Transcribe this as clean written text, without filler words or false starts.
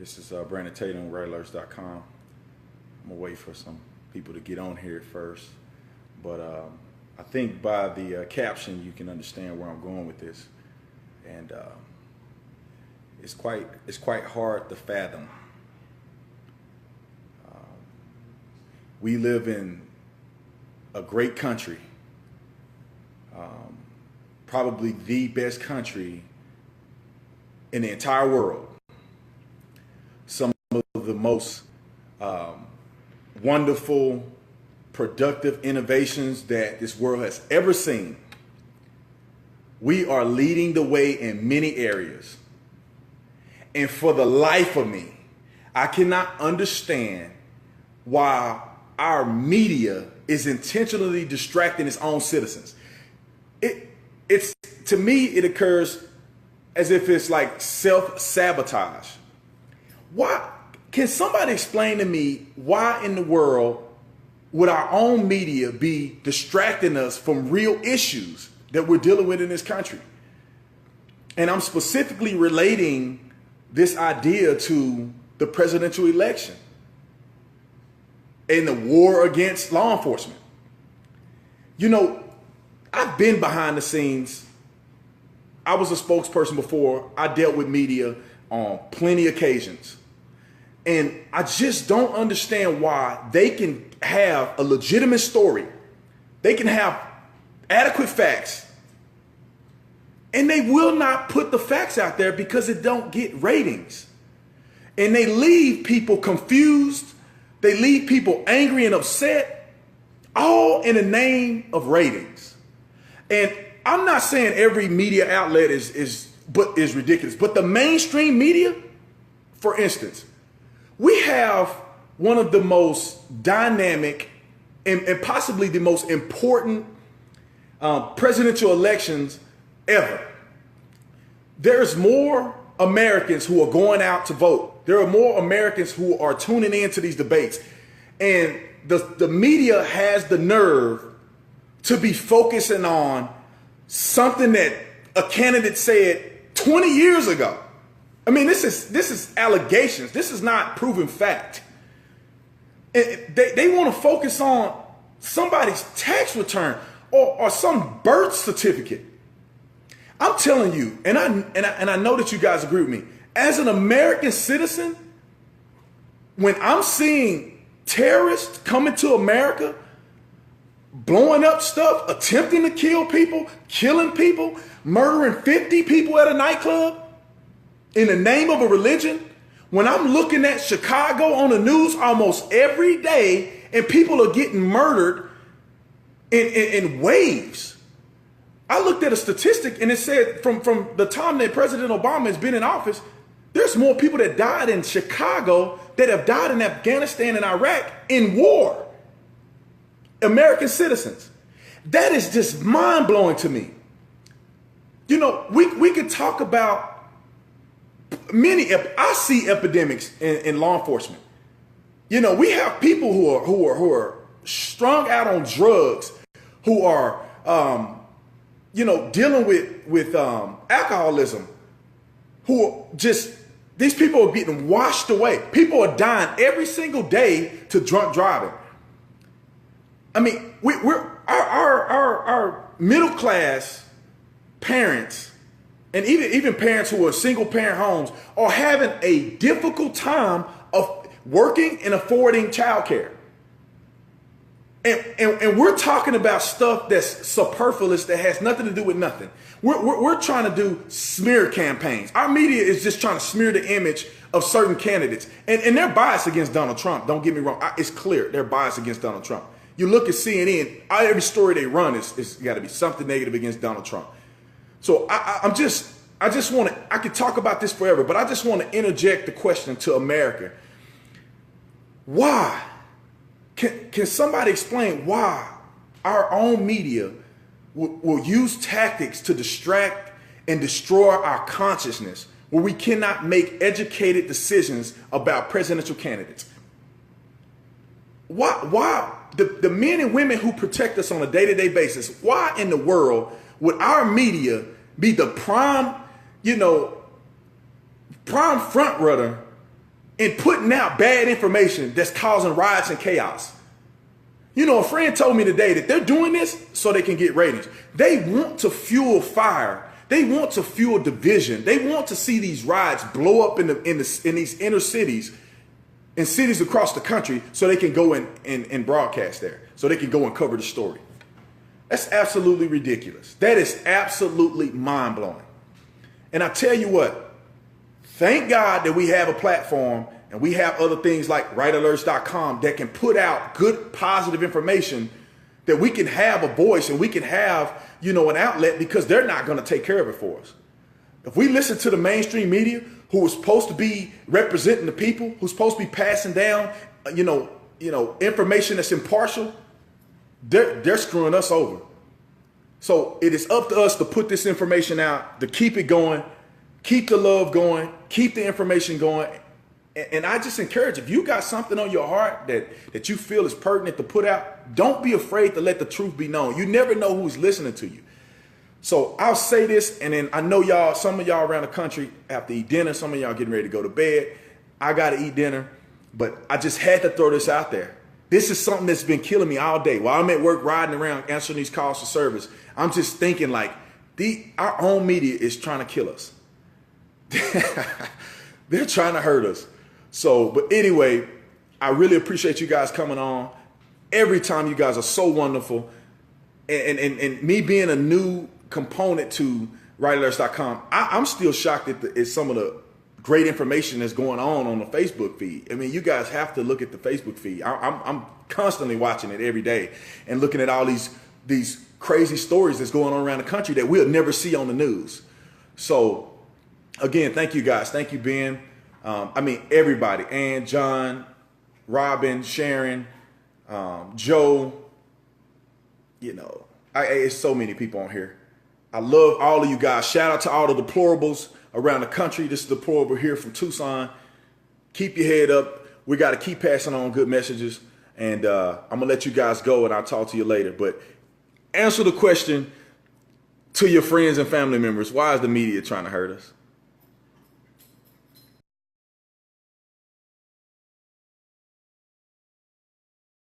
This is Brandon Tatum, RedAlerts.com. I'm gonna wait for some people to get on here first, but I think by the caption you can understand where I'm going with this, and it's quite hard to fathom. We live in a great country, probably the best country in the entire world. Some of the most wonderful, productive innovations that this world has ever seen. We are leading the way in many areas. And for the life of me, I cannot understand why our media is intentionally distracting its own citizens. It's to me, it occurs as if it's like self-sabotage. Why? Can somebody explain to me why in the world would our own media be distracting us from real issues that we're dealing with in this country? And I'm specifically relating this idea to the presidential election and the war against law enforcement. You know, I've been behind the scenes. I was a spokesperson before. I dealt with media on plenty of occasions. And I just don't understand why they can have a legitimate story. They can have adequate facts. And they will not put the facts out there because it don't get ratings. And they leave people confused. They leave people angry and upset, all in the name of ratings. And I'm not saying every media outlet is ridiculous, but the mainstream media, for instance, we have one of the most dynamic and possibly the most important presidential elections ever. There's more Americans who are going out to vote. There are more Americans who are tuning into these debates. And the media has the nerve to be focusing on something that a candidate said 20 years ago. I mean, this is allegations. This is not proven fact. They want to focus on somebody's tax return or some birth certificate. I'm telling you, and I know that you guys agree with me. As an American citizen, when I'm seeing terrorists coming to America, blowing up stuff, attempting to kill people, killing people, murdering 50 people at a nightclub in the name of a religion, when I'm looking at Chicago on the news almost every day and people are getting murdered in waves. I looked at a statistic and it said from the time that President Obama has been in office, there's more people that died in Chicago that have died in Afghanistan and Iraq in war. American citizens. That is just mind-blowing to me. You know, we could talk about I see epidemics in law enforcement. You know, we have people who are strung out on drugs, who are dealing with alcoholism, who are these people are getting washed away. People are dying every single day to drunk driving. I mean, our middle class parents and even parents who are single parent homes are having a difficult time of working and affording childcare. And we're talking about stuff that's superfluous, that has nothing to do with nothing. We're trying to do smear campaigns. Our media is just trying to smear the image of certain candidates. And they're biased against Donald Trump. Don't get me wrong. It's clear they're biased against Donald Trump. You look at CNN, every story they run is got to be something negative against Donald Trump. So I could talk about this forever, but I just want to interject the question to America. Why? Can somebody explain why our own media will use tactics to distract and destroy our consciousness, where we cannot make educated decisions about presidential candidates? Why the men and women who protect us on a day-to-day basis, why in the world would our media be the prime front runner and putting out bad information that's causing riots and chaos. You know, a friend told me today that they're doing this so they can get ratings. They want to fuel fire. They want to fuel division. They want to see these riots blow up in these inner cities and cities across the country so they can go and broadcast there, so they can go and cover the story. That's absolutely ridiculous. That is absolutely mind-blowing. And I tell you what, thank God that we have a platform and we have other things like rightalerts.com that can put out good, positive information, that we can have a voice and we can have, you know, an outlet, because they're not going to take care of it for us. If we listen to the mainstream media, who is supposed to be representing the people, who's supposed to be passing down, you know, information that's impartial, they're screwing us over. So it is up to us to put this information out, to keep it going, keep the love going, keep the information going. And I just encourage, if you got something on your heart that you feel is pertinent to put out, don't be afraid to let the truth be known. You never know who's listening to you. So I'll say this, and then I know y'all, some of y'all around the country have to eat dinner. Some of y'all getting ready to go to bed. I got to eat dinner, but I just had to throw this out there. This is something that's been killing me all day. While I'm at work riding around answering these calls for service, I'm just thinking like, our own media is trying to kill us. They're trying to hurt us. So, but anyway, I really appreciate you guys coming on. Every time, you guys are so wonderful. And me being a new component to rightalerts.com, I'm still shocked at some of the great information that's going on the Facebook feed. I mean, you guys have to look at the Facebook feed. I'm constantly watching it every day and looking at all these crazy stories that's going on around the country that we'll never see on the news. So, again, thank you guys. Thank you, Ben. I mean, everybody, Ann, John, Robin, Sharon, Joe, you know, it's so many people on here. I love all of you guys. Shout out to all the deplorables around the country. This is Deplorable here from Tucson. Keep your head up. We got to keep passing on good messages. And I'm going to let you guys go, and I'll talk to you later. But answer the question to your friends and family members. Why is the media trying to hurt us?